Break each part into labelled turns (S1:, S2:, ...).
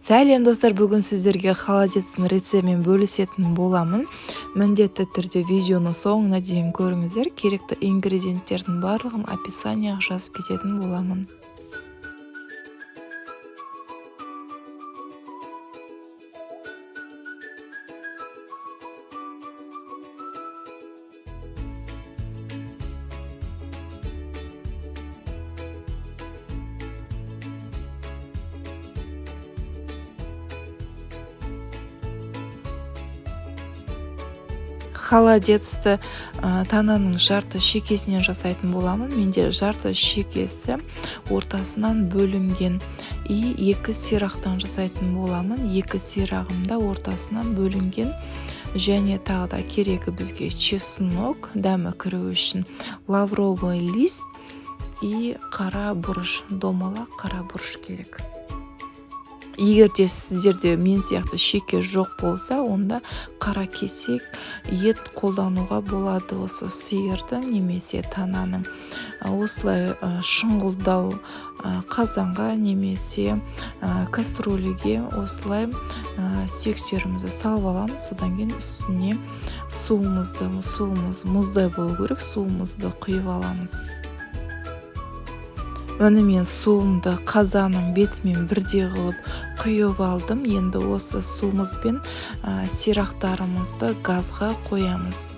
S1: Сәлем достар, бүгін сіздерге холодецтің рецептімен бөлісетін боламын. Міндетті түрде видеоны соңына дейін көріңіздер. Керекті ингредиенттердің барлығын описанияға жазып кететін боламын. Холодецті тананың жарты шекесінен жасайтын боламын. Менде жарты шекесі ортасынан бөлінген. Екі сирақтан жасайтын боламын. Екі сирағымда ортасынан бөлінген. Және тағы да керегі бізге чеснок, дәмі кіру үшін лавровый лист и қара бұрыш, домалақ қара бұрыш керек. Егер де сіздерде мен сияқты шеке жоқ болса, онда қара кесек ет қолдануға болады. Осы сиырдың немесе тананың осылай шұңғылдау қазанға немесе кастрөлеге осылай сүйектерімізді салып аламыз. Содан кейін үстіне суымыз мұздай болу керек, суымызды құйып аламыз. Оны мен суымды қазаның бетімен бірдей қылып құйып алдым. Енді осы суымызбен сирақтарымызды газға қоямыз.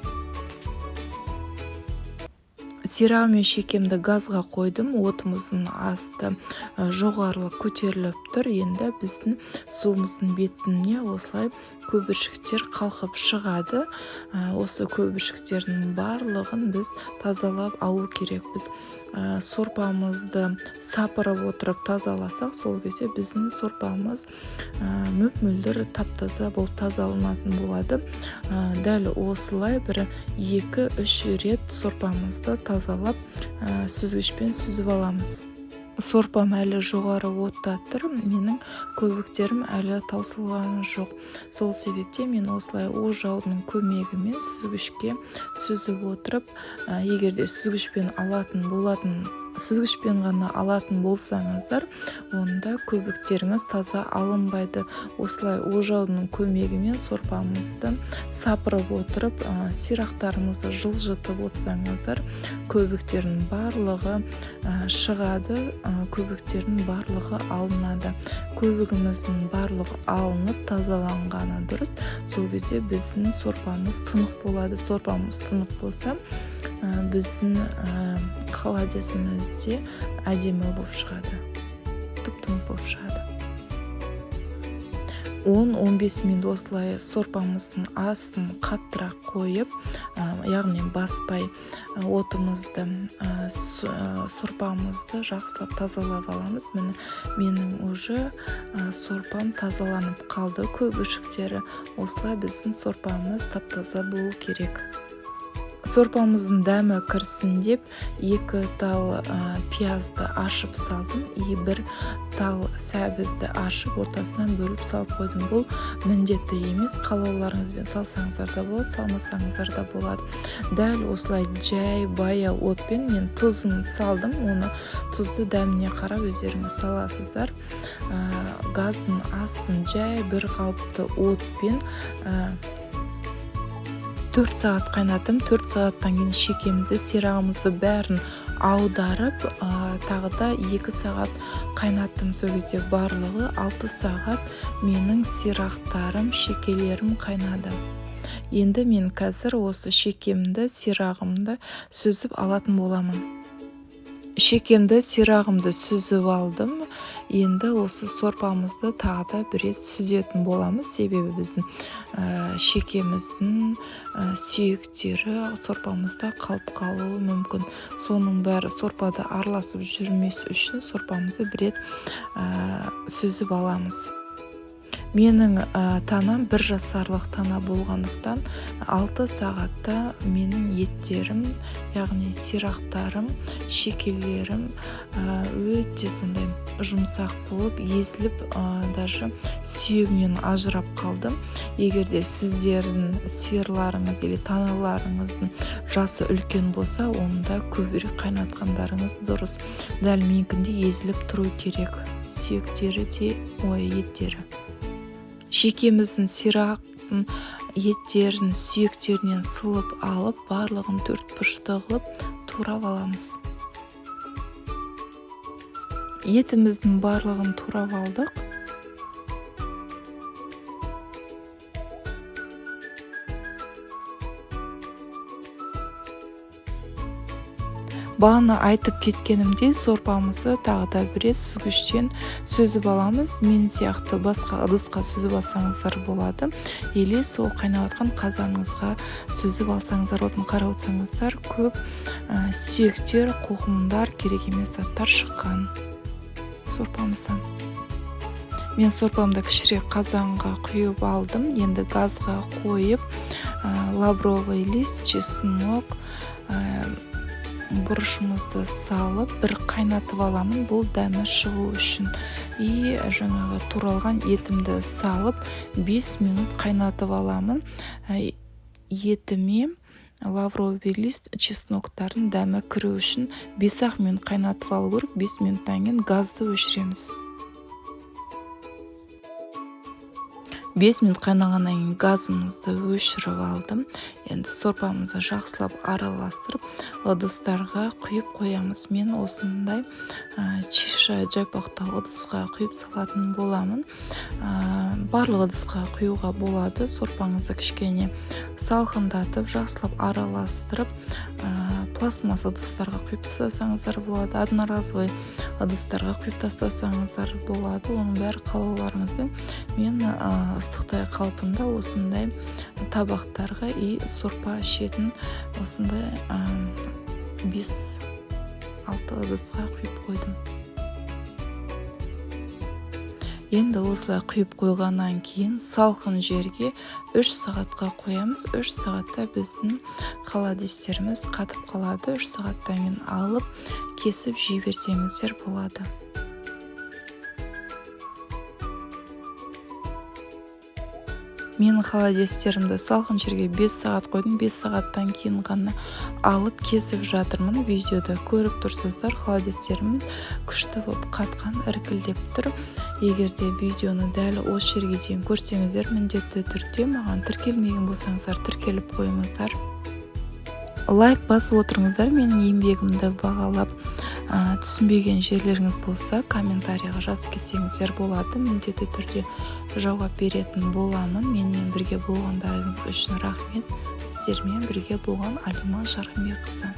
S1: Сирағы мен шекемді газға қойдым. Отымыздың асты жоғарылық көтеріліп тұр. Енді біздің суымыздың бетіне осылай көбіршіктер қалқып шығады. Осы көбіршіктердің барлығын біз тазалап алу керек. Біз сорпамызды сапырып отырып тазаласақ, сол кезде біздің сорпамыз мөп-мөлдір тап-таза болып тазаланатын болады. Дәл осылай 2-3 рет сорпамызды тазалап сүзгішпен сүзіп аламыз. Сорпам әлі жоғары отта тұр. Менің көбіктерім әлі таусылған жоқ. Сол себепте мен осылай ожаудың көмегімен сүзгішке сүзіп отырып, егерде сүзгішпен ғана алатын болсаңыздар, онда көбіктеріңіз таза алынбайды. Осылай ожаудың көмегімен сорпамызды сапырып отырып, сирақтарымызды жылжытып отырсаңыздар, көбіктердің барлығы шығады, көбіктердің барлығы алынады. Көбігіміздің барлығы алынып тазаланғаны дұрыс. Сол кезде біздің сорпамыз тұнық болады. Сорпамыз тұнық болса, біздің холодецімізде әдемі болып шығады, тұп-тұнық болып шығады. 10-15 минут осылай сорпамыздың астын қаттырақ қойып, яғни баспай отымызды, сорпамызды жақсылап тазалап аламыз. Менің уже сорпам тазаланып қалды. Көбіршіктері осылай біздің сорпамыз тап-таза болу керек. Сорпамыздың дәмі кірсін деп 2 тал пиязды ашып салдым. 1 тал сәбізді ашып ортасынан бөліп салып қойдым. Бұл міндетті емес, қалауларыңызбен салсаңыздар да болады, салмасаңыздар да болады. Дәл осылай жай бая отпен мен тұзын салдым. Оны тұзды дәміне қарап өздеріңіз саласыздар. Газдың астын жай бір қалыпты отпен 4 сағат қайнаттым. 4 сағаттан кейін шекемізді, сирағымызды бәрін аударып, тағы да 2 сағат қайнаттым. Сол кезде барлығы 6 сағат менің сирақтарым, шекелерім қайнады. Енді мен қазір осы шекемді, сирағымды сүзіп алатын боламын. Шекемді, сирағымды сүзіп алдым. Енді осы сорпамызды тағы да бір рет сүзетін боламыз. Себебі біздің шекеміздің сүйектері сорпамызда қалып қалуы мүмкін. Соның бәрі сорпада араласып жүрмес үшін сорпамызды бір рет сүзіп аламыз. Менің танам 1 жасарлық тана болғандықтан 6 сағатта менің еттерім, яғни сирақтарым, шекелерім өте сондай жұмсақ болып, езіліп, даже сүйегінен ажырап қалдым. Егерде сіздердің сиырларыңыз или таналарыңыздың жасы үлкен болса, онда көбірек қайнатқандарыңыз дұрыс. Дәл менікінде езіліп тұру керек сүйектері де еттері. Шекеміздің сирақтың еттерін сүйектерінен сылып алып, барлығын төртбұрышты қылып турап аламыз. Етіміздің барлығын турап алдық. Бағана айтып кеткенімдей, сорпамызды тағы да бір рет сүзгіштен сүзіп аламыз. Мен сияқты басқа ыдысқа сүзіп алсаңыздар болады. Или сол қайнаватқан қазаныңызға сүзіп алсаңыздар, отын қарап отырсаңыздар, көп сүйектер, қоқымдар, керек емес заттар шыққан сорпамыздан. Мен сорпамды кішірек қазанға құйып алдым. Енді газға қойып, лавровый лист, чеснок, бұрышымызды салып, бір қайнатып аламын. Бұл дәмі шығу үшін. И жаңағы туралған етімді салып, 5 минут қайнатып аламын. Етіме лавровый лист, чесноктардың дәмі кіру үшін 5 минут қайнатып алу керек. 5 минуттан кейін газды өшіреміз. 5 минут қайнағаннан кейін газымызды өшіріп алдым. Енді сорпамызды жақсылап араластырып, ыдыстарға құйып қоямыз. Мен осындай шиша жайпақтау ыдысқа құйып салатын боламын. Барлық ыдысқа құюға болады. Сорпаңызды кішкене салқындатып, жақсылап араластырып, пластмасс ыдыстарға құйып тастасаңыздар болады. Одноразовый ыдыстарға құйып тастасаңыздар болады. Оның бәрі қалауларыңызбен. Мен ыстықтай қалпында осындай табақтарға и сорпа ішетін осындай 5-6 ыдысқа құйып қойдым. Енді осылай құйып қойғаннан кейін салқын жерге 3 сағатқа қоямыз. 3 сағатта біздің холодильниктеріміз қатып қалады. 3 сағаттан кейін алып, кесіп жей берсеңіздер болады. Менің холодильниктерімді салқын жерге 5 сағат қойдым. 5 сағаттан кейін ғана алып кесіп жатырмын. Видеода көріп тұрсыздар, холодильниктерім күшті болып қатқан, іркілдеп тұр. Егер де видеоны дәл осы жерге дейін көрсеңіздер, міндетті түрде маған тіркелмеген болсаңыздар, тіркеліп қойыңыздар. Лайк басып отырыңыздар. Менің еңбегімді бағалап, түсінбеген жерлеріңіз болса, комментарияға жазып кетсеңіздер болады. Міндетті түрде жауап беретін боламын. Менімен бірге болғандарыңыз үшін рахмет. Сіздермен бірге болған Алима Жарқынбекқызы.